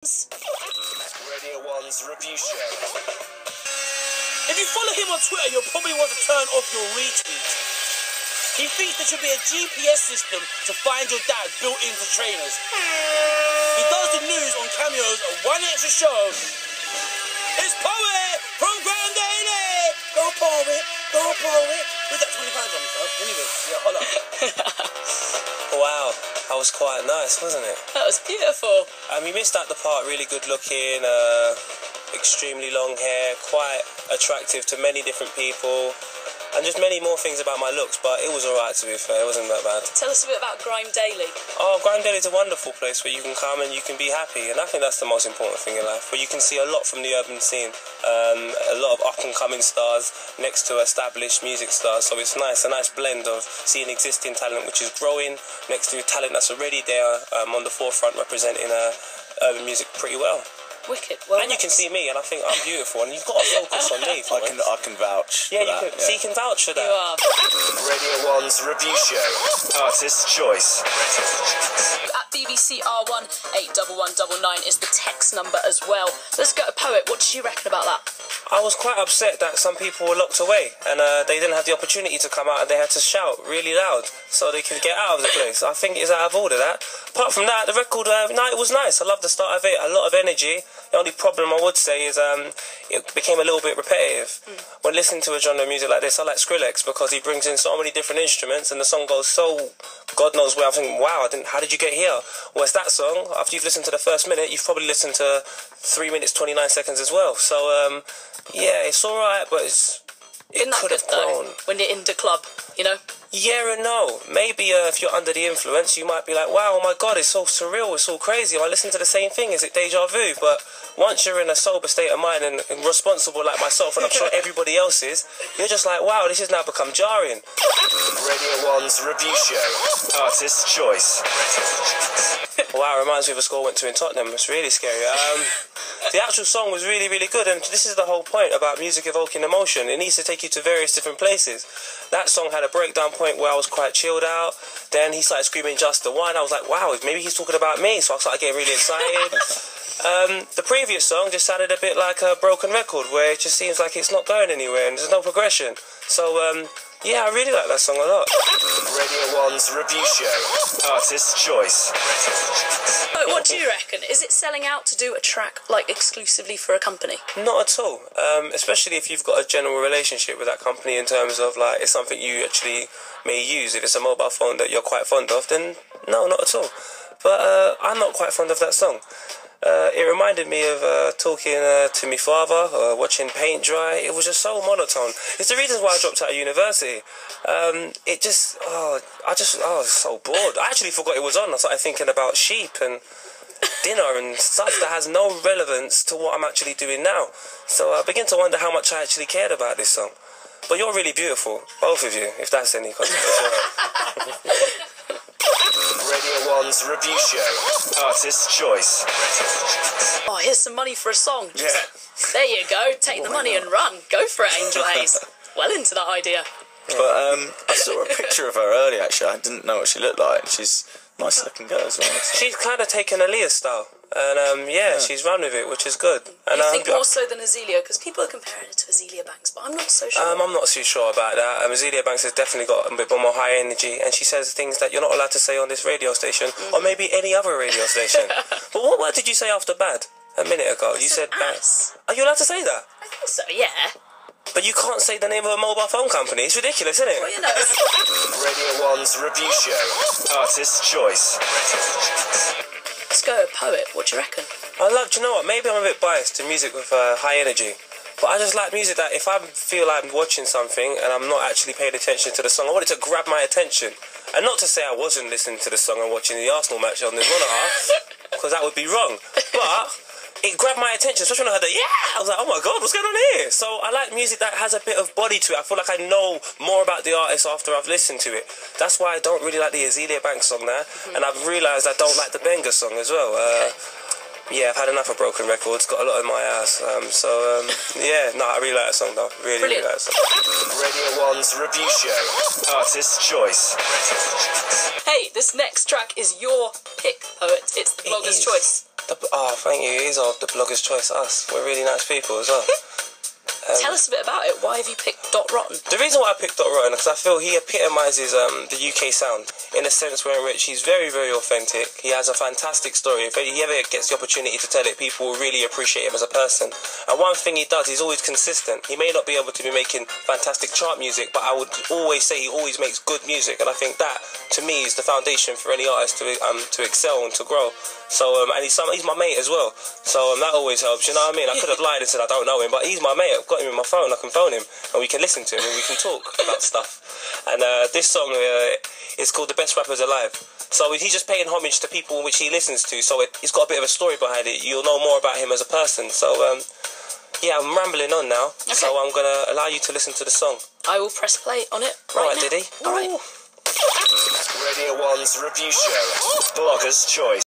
Radio 1's review show. If you follow him on Twitter, you'll probably want to turn off your retweets. He thinks there should be a GPS system to find your dad built into trainers. He does the news on cameos and one extra show. It's Poet from Grand Daily! Go Poet, go Poet. Where's that £20 on me, son? Anyway, yeah, hold up. Wow, that was quite nice, wasn't it? That was beautiful. You missed out the part, really good looking, extremely long hair, quite attractive to many different people, and just many more things about my looks, but it was alright, to be fair, it wasn't that bad. Tell us a bit about Grime Daily. Oh, Grime Daily is a wonderful place where you can come and you can be happy, and I think that's the most important thing in life, where you can see a lot from the urban scene, a lot of up-and-coming stars next to established music stars, so it's nice, a nice blend of seeing existing talent which is growing next to talent that's already there on the forefront representing urban music pretty well. Wicked. Well, and you can see me, and I think I'm beautiful, and you've got to focus on me. I can vouch. Yeah, for that, so you can vouch for that. You are. Radio 1's review show. Artist choice. At BBC R1 81199 is the text number as well. Let's go to Poet. What did you reckon about that? I was quite upset that some people were locked away, and they didn't have the opportunity to come out, and they had to shout really loud so they could get out of the place. I think it's out of order, that. Apart from that, the record, it was nice. I love the start of it, a lot of energy. The only problem I would say is it became a little bit repetitive. When listening to a genre of music like this, I like Skrillex because he brings in so many different instruments and the song goes so God knows where. I'm thinking, wow, how did you get here? Whereas that song, after you've listened to the first minute, you've probably listened to 3 minutes 29 seconds as well. So yeah, it's alright, but it could have grown. When you're in the club, you know? Yeah and no. Maybe if you're under the influence, you might be like, wow, oh my God, it's so surreal, it's so crazy. Am I listening to the same thing? Is it deja vu? But once you're in a sober state of mind and responsible like myself, and I'm sure everybody else is, you're just like, wow, this has now become jarring. Radio 1's review show. Artist choice. Wow, it reminds me of a score I went to in Tottenham. It's really scary. The actual song was really, really good, and this is the whole point about music evoking emotion. It needs to take you to various different places. That song had a breakdown point where I was quite chilled out. Then he started screaming "Just the One." I was like, wow, maybe he's talking about me. So I started getting really excited. The previous song just sounded a bit like a broken record, where it just seems like it's not going anywhere and there's no progression. So yeah, I really like that song a lot. Radio 1's review show. Artist choice. What do you reckon? Is it selling out to do a track like exclusively for a company? Not at all. Especially if you've got a general relationship with that company in terms of like it's something you actually may use. If it's a mobile phone that you're quite fond of, then no, not at all. But I'm not quite fond of that song. It reminded me of talking to my father, watching paint dry. It was just so monotone. It's the reason why I dropped out of university. It just, I was so bored. I actually forgot it was on. I started thinking about sheep and dinner and stuff that has no relevance to what I'm actually doing now. So I begin to wonder how much I actually cared about this song. But you're really beautiful, both of you, if that's any consolation. Radio 1's review show. Artist choice. Oh, here's some money for a song. Yeah. There you go. Take the money and run. Go for it, Angel Hayes. Well into that idea. But I saw a picture of her earlier, actually. I didn't know what she looked like. She's a nice looking girl as well. She's kind of taken Aaliyah's style. And yeah, she's run with it, which is good. And you think more so than Azealia? Because people are comparing her to Azealia Banks, but I'm not so sure. I'm not too sure about that. Azealia Banks has definitely got a bit more high energy, and she says things that you're not allowed to say on this radio station, or maybe any other radio station. But what word did you say after bad a minute ago? You said bad. Are you allowed to say that? I think so, yeah. But you can't say the name of a mobile phone company. It's ridiculous, isn't it? Well, you know. Radio 1's review show. Artist choice. Let's go, Poet. What do you reckon? Do you know what? Maybe I'm a bit biased to music with high energy. But I just like music that if I feel I'm watching something and I'm not actually paying attention to the song, I want it to grab my attention. And not to say I wasn't listening to the song and watching the Arsenal match on the monitor, because that would be wrong. But it grabbed my attention, especially when I heard the yeah! I was like, oh my God, what's going on here? So I like music that has a bit of body to it. I feel like I know more about the artist after I've listened to it. That's why I don't really like the Azealia Banks song there. And I've realised I don't like the Benga song as well. Yeah, I've had enough of broken records, got a lot in my ass. Yeah, no, I really like that song though. Really like that song. Radio 1's review show. Artist choice. Hey, this next track is your pick, Poet. It's the blogger's choice. Thank you. It is the Blogger's Choice, us. We're really nice people as well. Tell us a bit about it. Why have you picked Dot Rotten? The reason why I picked Dot Rotten is because I feel he epitomises the UK sound in a sense where in which he's very, very authentic. He has a fantastic story. If he ever gets the opportunity to tell it, people will really appreciate him as a person. And one thing he does, he's always consistent. He may not be able to be making fantastic chart music, but I would always say he always makes good music. And I think that, to me, is the foundation for any artist to excel and to grow. So, and he's my mate as well. So that always helps, you know what I mean? I could have lied and said I don't know him, but he's my mate. I've got him in my phone. I can phone him and we can listen to him and we can talk about stuff. And this song is called The Best Rappers Alive. So he's just paying homage to people which he listens to. So it's got a bit of a story behind it. You'll know more about him as a person. So yeah, I'm rambling on now. Okay. So I'm going to allow you to listen to the song. I will press play on it right now. Diddy. All right. Radio 1's review show, Blogger's Choice.